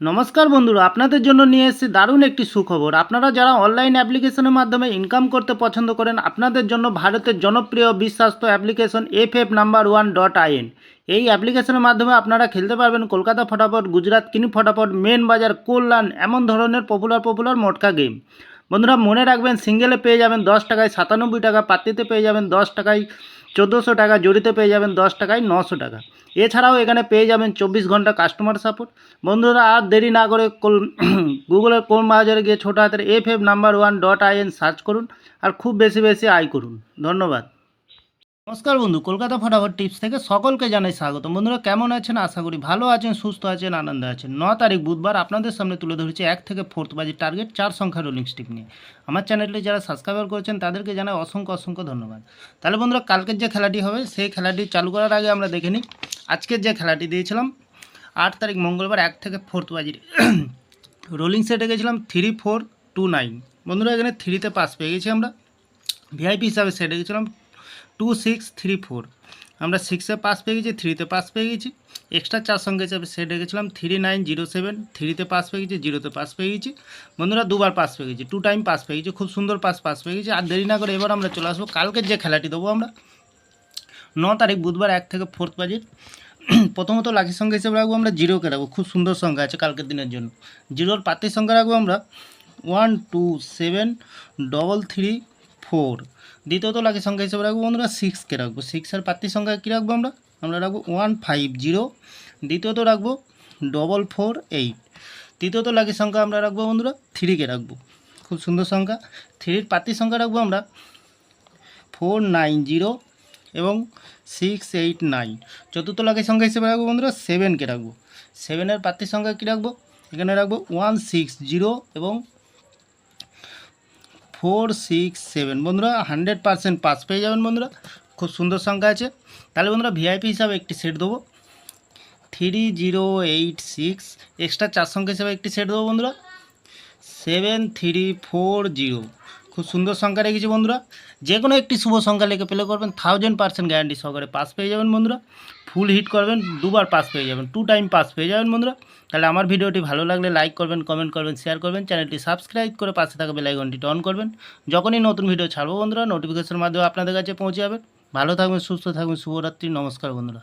নমস্কার বন্ধুরা, আপনাদের জন্য নিয়ে এসেছি দারুণ একটি সুখবর। আপনারা যারা অনলাইন অ্যাপ্লিকেশনের মাধ্যমে ইনকাম করতে পছন্দ করেন, আপনাদের জন্য ভারতের জনপ্রিয় বিশ্বাস্ত অ্যাপ্লিকেশন FF No.1.in। এই অ্যাপ্লিকেশনের মাধ্যমে আপনারা খেলতে পারবেন কলকাতা ফটাফট, গুজরাট কিনি ফটাফট, মেন বাজার, কল্যাণ, এমন ধরনের পপুলার মোটকা গেম। বন্ধুরা মনে রাখবেন, সিঙ্গেলে পেয়ে যাবেন 10 টাকায় 97 টাকা, পাত্তিতে পেয়ে যাবেন 10 টাকায় 1400 টাকা, জড়িতে পেয়ে যাবেন 10 টাকায় 900 টাকা। এছাড়াও এখানে পেয়ে যাবেন 24 ঘন্টা কাস্টমার সাপোর্ট। বন্ধুরা আর দেরি না করে গুগলের ক্রোম ব্রাউজারে গিয়ে ছোটো হাতের FF No.1.in সার্চ করুন আর খুব বেশি বেশি আয় করুন। ধন্যবাদ। নমস্কার বন্ধু, কলকাতা ফটাফট টিপস থেকে সকলকে জানাই স্বাগত। বন্ধুরা কেমন আছেন? আশা করি ভালো আছেন, সুস্থ আছেন, আনন্দে আছেন। 9 তারিখ বুধবার আপনাদের সামনে তুলে ধরেছি 1 থেকে 4 বাজির টার্গেট 4 সংখ্যা রোলিং স্টিক নিয়ে। আমার চ্যানেলটি যারা সাবস্ক্রাইবার করেছেন তাদেরকে জানাই অসংখ্য ধন্যবাদ। তাহলে বন্ধুরা কালকের যে খেলাটি হবে সেই খেলাটি চালু করার আগে আমরা দেখে নিই আজকের যে খেলাটি দিয়েছিলাম 8 তারিখ মঙ্গলবার 1 থেকে 4 বাজির রোলিং সেটে গেছিলাম 3429। বন্ধুরা এখানে 3তে পাস পেয়ে গেছি আমরা। ভিআইপি হিসাবে সেটে গেছিলাম 2634। আমরা 6-এ পাস পেয়ে গেছি, 3তে পাস পেয়ে গেছি। এক্সট্রা 4 সঙ্গে হিসাবে সেটে গেছিলাম 3907। 3তে পাস পেয়ে গেছি, 0তে পাস পেয়ে গেছি। বন্ধুরা দুবার পাস পেয়ে গেছি, 2 টাইম পাস পেয়ে গেছি। খুব সুন্দর পাস পেয়ে গেছি। আর দেরি না করে এবার আমরা চলে আসবো কালকের যে খেলাটি দেবো আমরা 9 তারিখ বুধবার 1 থেকে 4 বাজির। প্রথমত লাকি সংখ্যা হিসেবে রাখবো আমরা 0কে রাখবো। খুব সুন্দর সংখ্যা আছে কালকের দিনের জন্য। 0-র পাত্তির সংখ্যা রাখবো আমরা 127334। দ্বিতীয়ত লাকি সংখ্যা হিসেবে রাখবো বন্ধুরা 6কে রাখবো। 6-এর পাত্তির সংখ্যা কী রাখবো আমরা রাখবো 150। দ্বিতীয়ত রাখবো 448। তৃতীয়ত লাকি সংখ্যা আমরা রাখবো বন্ধুরা 3কে রাখবো। খুব সুন্দর সংখ্যা। 3-র পাত্তির সংখ্যা রাখবো আমরা 490 এবং 689। চতুর্থ লাকি সংখ্যা হিসেবে রাখবো বন্ধুরা 7কে রাখবো। 7-এর পাত্তির সংখ্যা কী রাখবো? এখানে রাখবো 160 এবং 467। বন্ধুরা 100% পাস পেয়ে যাবেন বন্ধুরা। খুব সুন্দর সংখ্যা আছে। তাহলে বন্ধুরা ভিআইপি হিসাবে একটি সেট দেবো 3086। এক্সট্রা 4 সংখ্যা হিসাবে একটি সেট দেবো বন্ধুরা 7340। খুব সুন্দর সংখ্যা রেখেছি বন্ধুরা। যে কোনো একটি শুভ সংখ্যা লিখে প্লে করবেন, 1000% গ্যারান্টি সহকারে পাস পেয়ে যাবেন বন্ধুরা। ফুল হিট করবেন, দুবার পাস পেয়ে যাবেন, 2 টাইম পাস পেয়ে যাবেন বন্ধুরা। তাহলে আমার ভিডিওটি ভালো লাগলে লাইক করবেন, কমেন্ট করবেন, শেয়ার করবেন, চ্যানেলটি সাবস্ক্রাইব করে পাশে থাকা বেল আইকনটি অন করবেন। যখনই নতুন ভিডিও ছাড়বো বন্ধুরা নোটিফিকেশনের মাধ্যমে আপনাদের কাছে পৌঁছে যাবে। ভালো থাকবেন, সুস্থ থাকবেন, শুভরাত্রি। নমস্কার বন্ধুরা।